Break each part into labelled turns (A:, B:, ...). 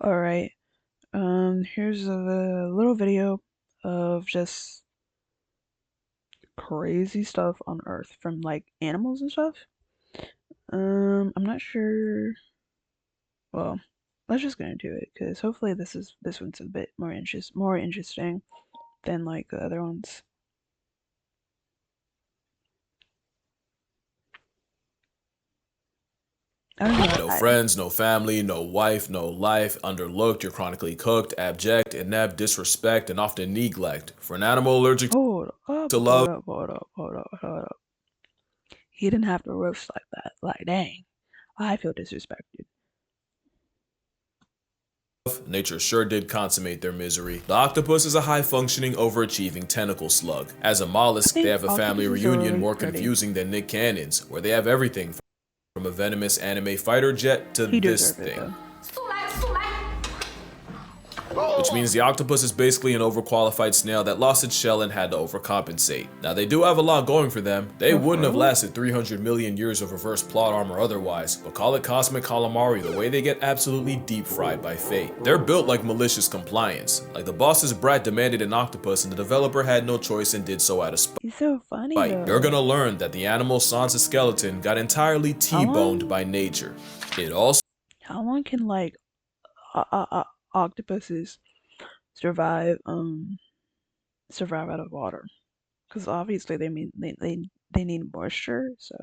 A: Alright, here's a little video of just crazy stuff on Earth from like animals and stuff. I'm not sure. Well, let's just get into it because hopefully this one's a bit more interesting than like the other ones. I don't know.
B: No friends, no family, no wife, no life, underlooked, you're chronically cooked, abject, inept, disrespect, and often neglect. For an animal allergic
A: Hold up,
B: to
A: hold
B: love,
A: up, hold up, hold up, hold up. He didn't have to roast like that. Like, dang, I feel disrespected.
B: nature sure did consummate their misery. The octopus is a high-functioning, overachieving tentacle slug. As a mollusk, they have a family reunion more confusing than Nick Cannon's, where they have everything from a venomous anime fighter jet to this thing. Which means the octopus is basically an overqualified snail that lost its shell and had to overcompensate. Now they do have a lot going for them. They wouldn't have lasted 300 million years of reverse plot armor otherwise, but call it cosmic calamari the way they get absolutely deep fried by fate. They're built like malicious compliance. Like the boss's brat demanded an octopus and the developer had no choice and did so out of spite.
A: He's so funny though.
B: You're gonna learn that the animal sans a skeleton got entirely T-boned by nature. It also—
A: How long can like octopuses survive out of water? Because obviously they need moisture, so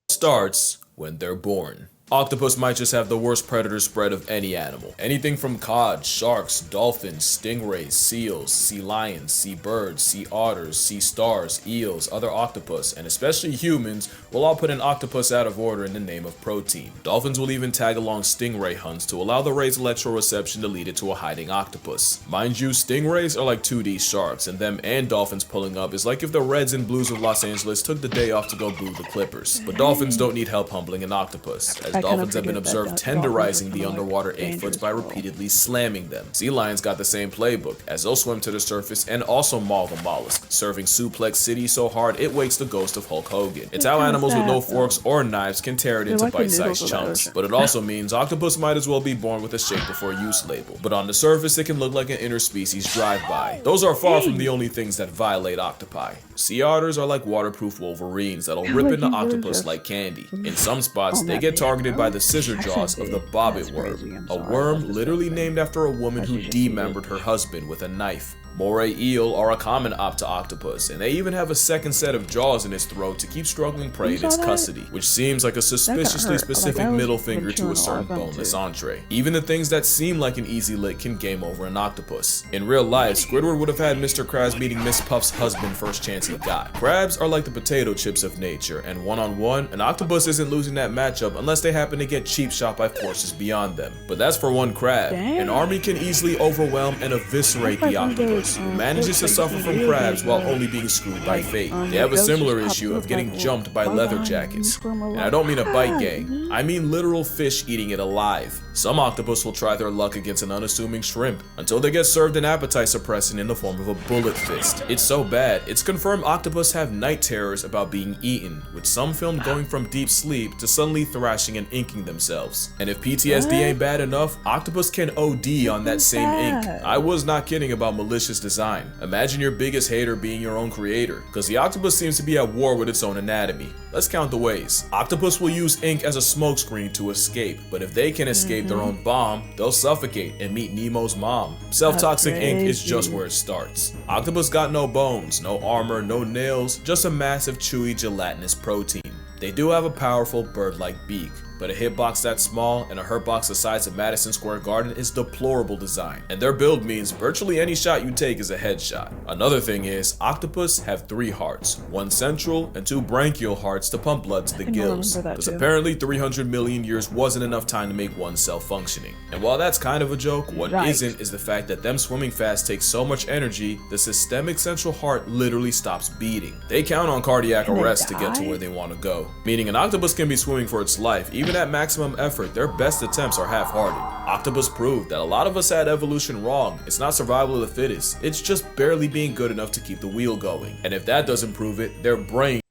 B: starts when they're born. Octopus might just have the worst predator spread of any animal. Anything from cod, sharks, dolphins, stingrays, seals, sea lions, sea birds, sea otters, sea stars, eels, other octopus, and especially humans will all put an octopus out of order in the name of protein. Dolphins will even tag along stingray hunts to allow the ray's electroreception to lead it to a hiding octopus. Mind you, stingrays are like 2D sharks, and them and dolphins pulling up is like if the Reds and Blues of Los Angeles took the day off to go boo the Clippers. But dolphins don't need help humbling an octopus, as dolphins have been observed tenderizing the underwater 8-foots by repeatedly slamming them. Sea lions got the same playbook, as they'll swim to the surface and also maul the mollusk, serving Suplex City so hard it wakes the ghost of Hulk Hogan. It's how animals with no forks or knives can tear it into bite-sized chunks, but it also means octopus might as well be born with a shake before use label. But on the surface it can look like an interspecies drive-by. Those are far from the only things that violate octopi. Sea otters are like waterproof wolverines that'll rip into octopus like candy. In some spots, they get targeted by the scissor jaws of the bobbit worm, a worm literally named after a woman who demembered her husband with a knife. Moray eel are a common octopus, and they even have a second set of jaws in its throat to keep struggling prey in its custody, which seems like a suspiciously specific middle finger to a certain boneless entree. Even the things that seem like an easy lick can game over an octopus. In real life, Squidward would have had Mr. Krabs meeting Miss Puff's husband first chance he got. Crabs are like the potato chips of nature, and one-on-one, an octopus isn't losing that matchup unless they happen to get cheap shot by forces beyond them. But that's for one crab. An army can easily overwhelm and eviscerate the octopus, who manages to suffer from crabs while only being screwed by fate. They have a similar issue of getting jumped by leather jackets. And I don't mean a bite gang, I mean literal fish eating it alive. Some octopus will try their luck against an unassuming shrimp until they get served an appetite suppressant in the form of a bullet fist. It's so bad, it's confirmed octopus have night terrors about being eaten, with some filmed going from deep sleep to suddenly thrashing and inking themselves. And if PTSD ain't bad enough, octopus can OD on that same ink. I was not kidding about malicious design. Imagine your biggest hater being your own creator, because the octopus seems to be at war with its own anatomy. Let's count the ways. Octopus will use ink as a smokescreen to escape, but if they can escape their own bomb, they'll suffocate and meet Nemo's mom. Self-toxic ink is just where it starts. Octopus got no bones, no armor, no nails, just a massive chewy gelatinous protein. They do have a powerful bird-like beak, but a hitbox that small and a hurtbox the size of Madison Square Garden is deplorable design, and their build means virtually any shot you take is a headshot. Another thing is, octopus have 3 hearts, 1 central and 2 branchial hearts to pump blood to the gills, because apparently 300 million years wasn't enough time to make one cell functioning. And while that's kind of a joke, what isn't is the fact that them swimming fast takes so much energy, the systemic central heart literally stops beating. They count on cardiac arrest to get to where they want to go, meaning an octopus can be swimming for its life. Even at maximum effort, their best attempts are half-hearted. Octopus proved that a lot of us had evolution wrong. It's not survival of the fittest, it's just barely being good enough to keep the wheel going. And if that doesn't prove it, their brain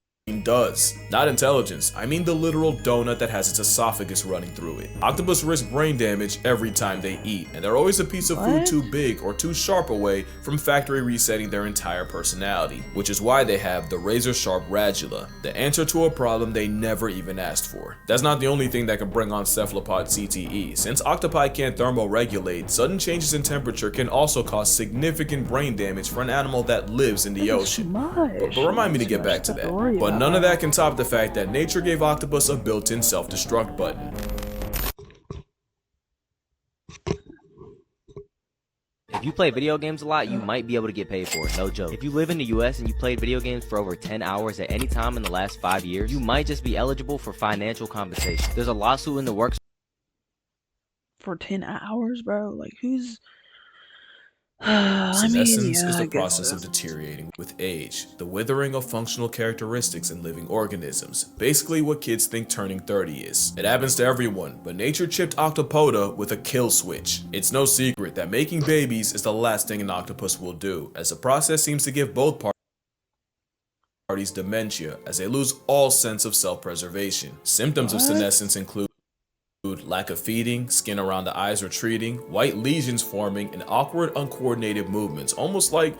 B: does. Not intelligence, I mean the literal donut that has its esophagus running through it. Octopus risk brain damage every time they eat, and they're always a piece of food too big or too sharp away from factory resetting their entire personality, which is why they have the razor-sharp radula, the answer to a problem they never even asked for. That's not the only thing that can bring on cephalopod CTE. Since octopi can't thermoregulate, sudden changes in temperature can also cause significant brain damage for an animal that lives in the ocean. But remind me to get back to that. But none of that can top the fact that nature gave octopus a built-in self-destruct button.
C: If you play video games a lot, you might be able to get paid for it, no joke. If you live in the US and you played video games for over 10 hours at any time in the last 5 years, you might just be eligible for financial compensation. There's a lawsuit in the works
A: for 10 hours, bro. Like, who's...
B: Senescence is the process of deteriorating with age, the withering of functional characteristics in living organisms, basically what kids think turning 30 is. It happens to everyone, but nature chipped Octopoda with a kill switch. It's no secret that making babies is the last thing an octopus will do, as the process seems to give both parties dementia, as they lose all sense of self-preservation. Symptoms of senescence include lack of feeding, skin around the eyes retreating, white lesions forming, and awkward, uncoordinated movements, almost like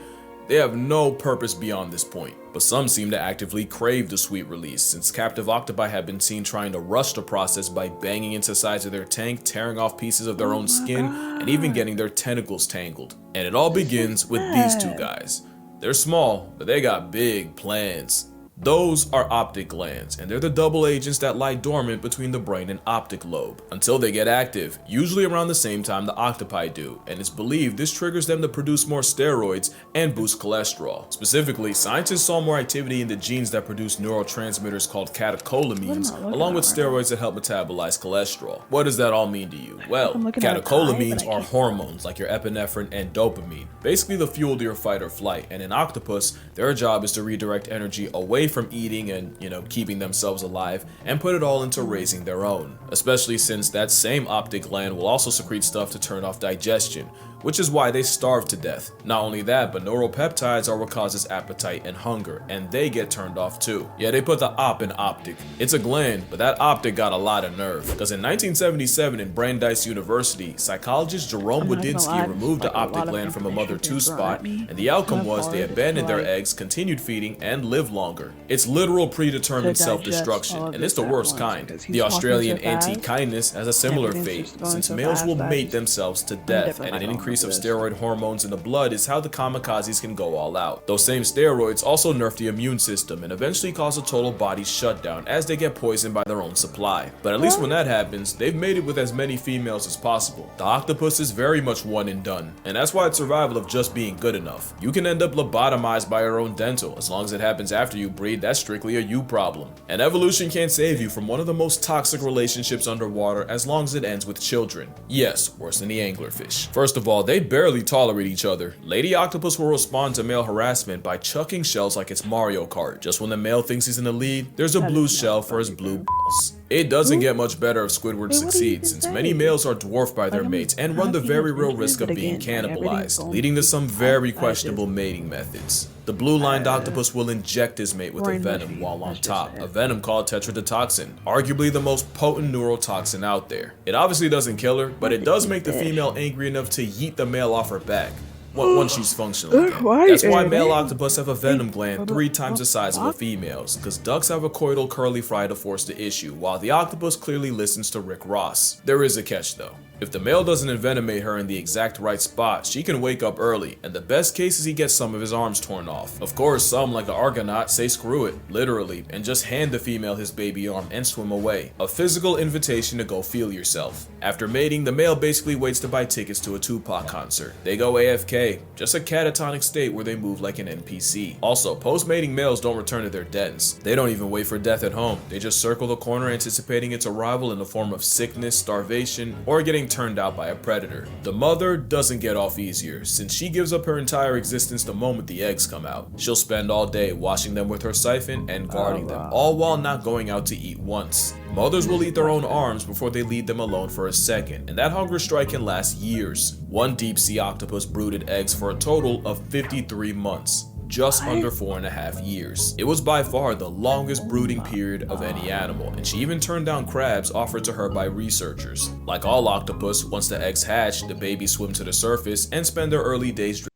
B: they have no purpose beyond this point. But some seem to actively crave the sweet release, since captive octopi have been seen trying to rush the process by banging into sides of their tank, tearing off pieces of their own skin, and even getting their tentacles tangled. And it all begins with these two guys. They're small, but they got big plans. Those are optic glands, and they're the double agents that lie dormant between the brain and optic lobe until they get active, usually around the same time the octopi do, and it's believed this triggers them to produce more steroids and boost cholesterol. Specifically, scientists saw more activity in the genes that produce neurotransmitters called catecholamines, along with steroids that help metabolize cholesterol. What does that all mean to you? Well, catecholamines are hormones like your epinephrine and dopamine, basically the fuel to your fight or flight, and in octopus, their job is to redirect energy away from eating and, keeping themselves alive and put it all into raising their own. Especially since that same optic gland will also secrete stuff to turn off digestion, which is why they starve to death. Not only that, but neuropeptides are what causes appetite and hunger, and they get turned off too. Yeah, they put the op in optic. It's a gland, but that optic got a lot of nerve, because in 1977 in Brandeis University, psychologist Jerome Wodinsky removed the optic gland from a mother 2 spot, and the outcome was they abandoned their eggs, continued feeding, and lived longer. It's literal predetermined self-destruction, and it's the worst kind. The Australian anti-kindness has a similar fate, since males will mate themselves to death, and an increase of steroid hormones in the blood is how the kamikazes can go all out. Those same steroids also nerf the immune system and eventually cause a total body shutdown as they get poisoned by their own supply. But at least when that happens, they've mated with as many females as possible. The octopus is very much one and done, and that's why it's survival of just being good enough. You can end up lobotomized by your own dental. As long as it happens after you breed, that's strictly a you problem. And evolution can't save you from one of the most toxic relationships underwater as long as it ends with children. Yes, worse than the anglerfish. First of all, they barely tolerate each other. Lady octopus will respond to male harassment by chucking shells like it's Mario Kart. Just when the male thinks he's in the lead, there's a blue shell for his blue balls. It doesn't get much better if Squidward succeeds, since many males are dwarfed by their mates and run the very real risk of being cannibalized, leading to some very questionable mating methods. The blue-lined octopus will inject his mate with a venom while on top, a venom called tetrodotoxin, arguably the most potent neurotoxin out there. It obviously doesn't kill her, but it does make the female angry enough to yeet the male off her back. Once she's functional again. That's why male octopus have a venom gland 3 times the size of a female's, because ducks have a coital curly fry to force the issue, while the octopus clearly listens to Rick Ross. There is a catch though. If the male doesn't envenomate her in the exact right spot, she can wake up early, and the best case is he gets some of his arms torn off. Of course, some, like the Argonaut, say screw it, literally, and just hand the female his baby arm and swim away. A physical invitation to go feel yourself. After mating, the male basically waits to buy tickets to a Tupac concert. They go AFK, just a catatonic state where they move like an NPC. Also, post-mating males don't return to their dens. They don't even wait for death at home. They just circle the corner anticipating its arrival in the form of sickness, starvation, or getting turned out by a predator. The mother doesn't get off easier, since she gives up her entire existence the moment the eggs come out. She'll spend all day washing them with her siphon and guarding them, all while not going out to eat once. Mothers will eat their own arms before they leave them alone for a second, and that hunger strike can last years. One deep sea octopus brooded eggs for a total of 53 months. just under 4.5 years. It was by far the longest brooding period of any animal, and she even turned down crabs offered to her by researchers. Like all octopus, once the eggs hatch, the babies swim to the surface and spend their early days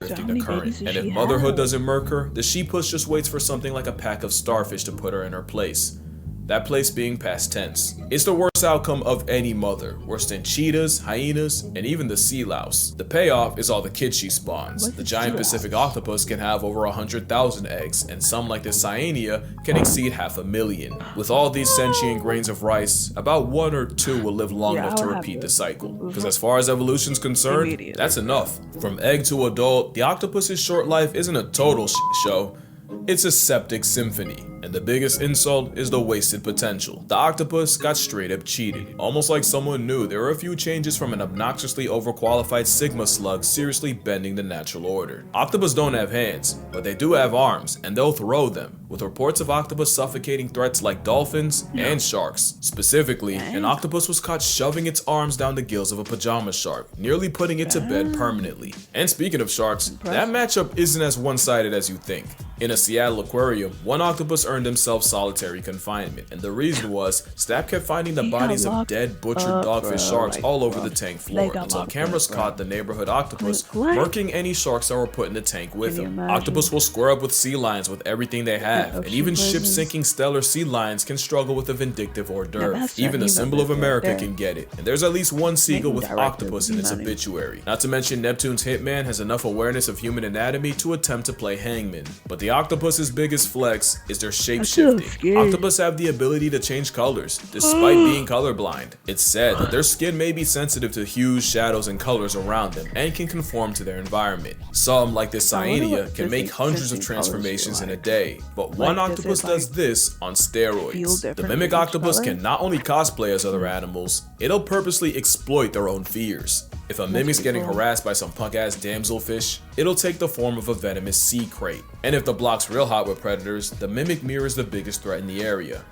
B: drifting the current. And if motherhood doesn't murk her, the she-puss just waits for something like a pack of starfish to put her in her place. That place being past tense. It's the worst outcome of any mother, worse than cheetahs, hyenas, and even the sea louse. The payoff is all the kids she spawns. The giant Pacific octopus can have over 100,000 eggs, and some like the cyanea can exceed 500,000. With all these sentient grains of rice, about 1 or 2 will live long enough to repeat the cycle. Because as far as evolution's concerned, that's enough. From egg to adult, the octopus's short life isn't a total show. It's a septic symphony, and the biggest insult is the wasted potential. The octopus got straight up cheated, almost like someone knew there were a few changes from an obnoxiously overqualified Sigma slug seriously bending the natural order. Octopus don't have hands, but they do have arms, and they'll throw them, with reports of octopus suffocating threats like dolphins and sharks. Specifically, an octopus was caught shoving its arms down the gills of a pajama shark, nearly putting it to bed permanently. And speaking of sharks, that matchup isn't as one-sided as you think. In a Seattle aquarium, one octopus earned himself solitary confinement, and the reason was staff kept finding the bodies of dead, butchered dogfish sharks all over the tank floor until cameras caught the neighborhood octopus murking any sharks that were put in the tank with him. Octopus will square up with sea lions with everything they have, and even ship-sinking stellar sea lions can struggle with a vindictive hors d'oeuvre. Even the symbol of America can get it, and there's at least one seagull with octopus in its obituary. Not to mention Neptune's hitman has enough awareness of human anatomy to attempt to play hangman. But the octopus's biggest flex is their shape-shifting. Octopus have the ability to change colors, despite being colorblind. It's said that their skin may be sensitive to hues, shadows, and colors around them, and can conform to their environment. Some, like this cyanea, can make hundreds of transformations in a day, but one octopus does this on steroids. The mimic octopus can not only cosplay as other animals, it'll purposely exploit their own fears. If a mimic's getting harassed by some punk-ass damselfish, it'll take the form of a venomous sea crate. And if the block's real hot with predators, the mimic mirrors the biggest threat in the area,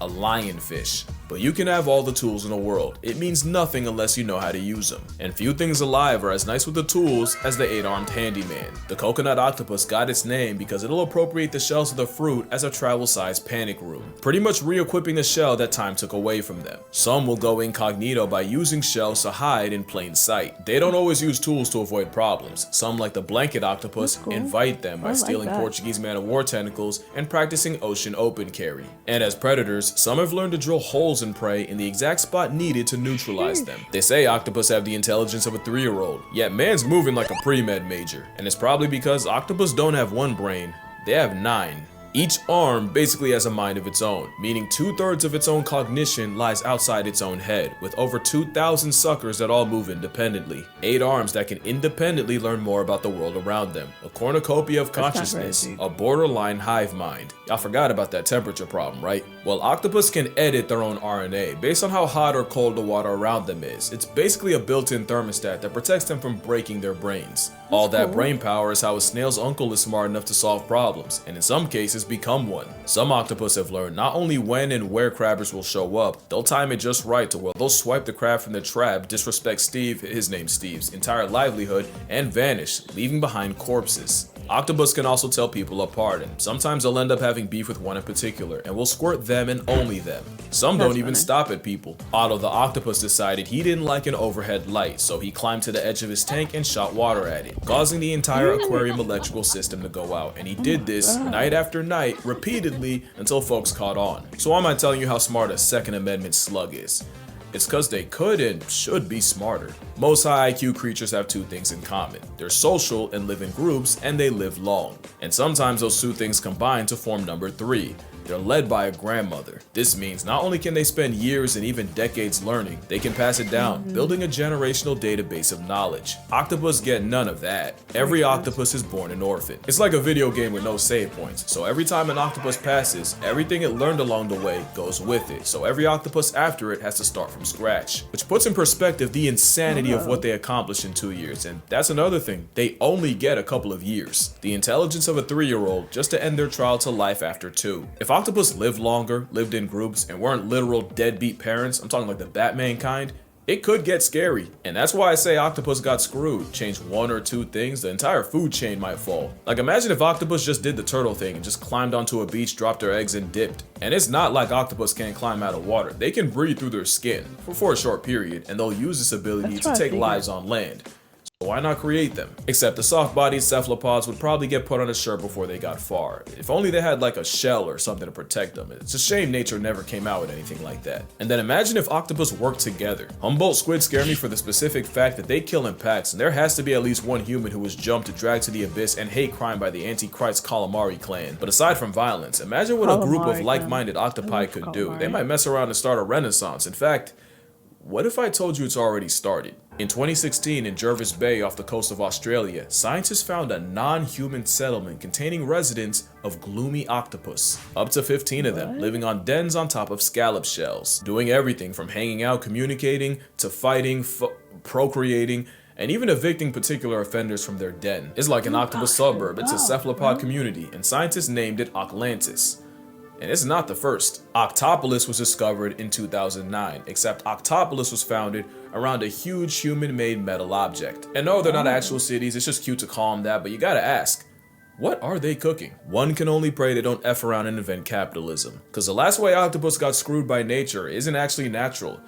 B: a lionfish. But you can have all the tools in the world, it means nothing unless you know how to use them. And few things alive are as nice with the tools as the 8-armed handyman. The coconut octopus got its name because it'll appropriate the shells of the fruit as a travel-sized panic room, pretty much re-equipping the shell that time took away from them. Some will go incognito by using shells to hide in plain sight. They don't always use tools to avoid problems. Some, like the blanket octopus, invite them by stealing Portuguese man-of-war tentacles and practicing ocean open carry. And as predators, some have learned to drill holes and prey in the exact spot needed to neutralize them. They say octopus have the intelligence of a 3-year-old, yet man's moving like a pre-med major, and it's probably because octopus don't have one brain, they have 9. Each arm basically has a mind of its own, meaning 2/3 of its own cognition lies outside its own head, with over 2,000 suckers that all move independently. 8 arms that can independently learn more about the world around them. A cornucopia of consciousness, a borderline hive mind. Y'all forgot about that temperature problem, right? Well, octopus can edit their own RNA based on how hot or cold the water around them is. It's basically a built-in thermostat that protects them from breaking their brains. All that brain power is how a snail's uncle is smart enough to solve problems, and in some cases become one. Some octopus have learned not only when and where crabbers will show up, they'll time it just right to where they'll swipe the crab from the trap, disrespect Steve, his name's Steve's, entire livelihood, and vanish, leaving behind corpses. Octopus can also tell people apart, and sometimes they'll end up having beef with one in particular, and will squirt them and only them. Some don't even stop at people. Otto the octopus decided he didn't like an overhead light, so he climbed to the edge of his tank and shot water at it, causing the entire aquarium electrical system to go out, and he did this night after night, repeatedly, until folks caught on. So why am I telling you how smart a Second Amendment slug is? It's cause they could and should be smarter. Most high IQ creatures have 2 things in common. They're social and live in groups, and they live long. And sometimes those 2 things combine to form number 3. They're led by a grandmother. This means not only can they spend years and even decades learning, they can pass it down, building a generational database of knowledge. Octopus get none of that. Every octopus is born an orphan. It's like a video game with no save points, so every time an octopus passes, everything it learned along the way goes with it, so every octopus after it has to start from scratch. Which puts in perspective the insanity of what they accomplished in 2 years, and that's another thing, they only get a couple of years. The intelligence of a 3-year-old just to end their trial to life after 2. If octopus lived longer, lived in groups, and weren't literal deadbeat parents, I'm talking like the Batman kind, It could get scary, and that's why I say octopus got screwed. Change one or two things, the entire food chain might fall. Like imagine if octopus just did the turtle thing and just climbed onto a beach, dropped their eggs and dipped. And it's not like octopus can't climb out of water. They can breathe through their skin for a short period, and they'll use this ability
A: That's
B: to
A: what I
B: take
A: figured.
B: lives on land. Why not create them? Except the soft-bodied cephalopods would probably get put on a shirt before they got far. If only they had like a shell or something to protect them. It's a shame nature never came out with anything like that. And then imagine if octopus worked together. Humboldt squid scare me for the specific fact that they kill in packs, and there has to be at least one human who was jumped, dragged to the abyss, and hate crime by the Antichrist calamari clan. But aside from violence, imagine what a group of
A: Calamari,
B: like-minded
A: I
B: octopi
A: love
B: could do. They
A: calamari.
B: might mess around and start a renaissance. In fact, what if I told you it's already started? In 2016, in Jervis Bay off the coast of Australia, scientists found a non-human settlement containing residents of gloomy octopus. Up to 15 of them,
A: What?
B: living on dens on top of scallop shells, doing everything from hanging out, communicating, to fighting, procreating, and even evicting particular offenders from their den. It's like an octopus suburb, it's a cephalopod community, and scientists named it Oclantis. And it's not the first. Octopolis was discovered in 2009, except Octopolis was founded around a huge human-made metal object. And no, they're not actual cities, it's just cute to call them that, but you gotta ask, what are they cooking? One can only pray they don't F around and invent capitalism. Cause the last way octopus got screwed by nature isn't actually natural,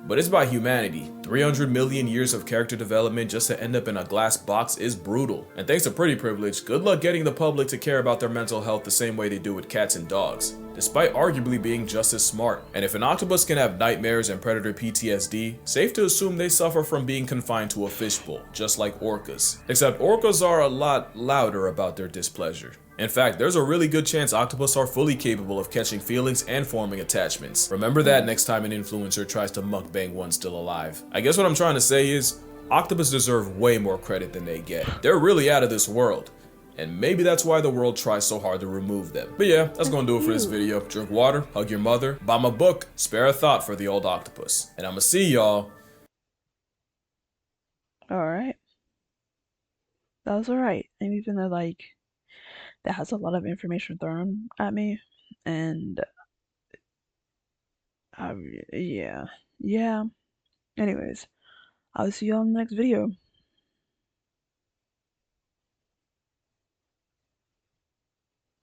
B: but it's by humanity. 300 million years of character development just to end up in a glass box is brutal. And thanks to Pretty Privilege, good luck getting the public to care about their mental health the same way they do with cats and dogs, despite arguably being just as smart. And if an octopus can have nightmares and predator PTSD, safe to assume they suffer from being confined to a fishbowl, just like orcas. Except orcas are a lot louder about their displeasure. In fact, there's a really good chance octopus are fully capable of catching feelings and forming attachments. Remember that next time an influencer tries to mukbang one still alive. I guess what I'm trying to say is, octopus deserve way more credit than they get. They're really out of this world. And maybe that's why the world tries so hard to remove them. But yeah, that's gonna do it for this video. Drink water, hug your mother, buy my book, spare a thought for the old octopus. And I'ma see y'all.
A: Alright. That was alright. And even though, like, that has a lot of information thrown at me, and yeah. Anyways, I'll see you all in the next video.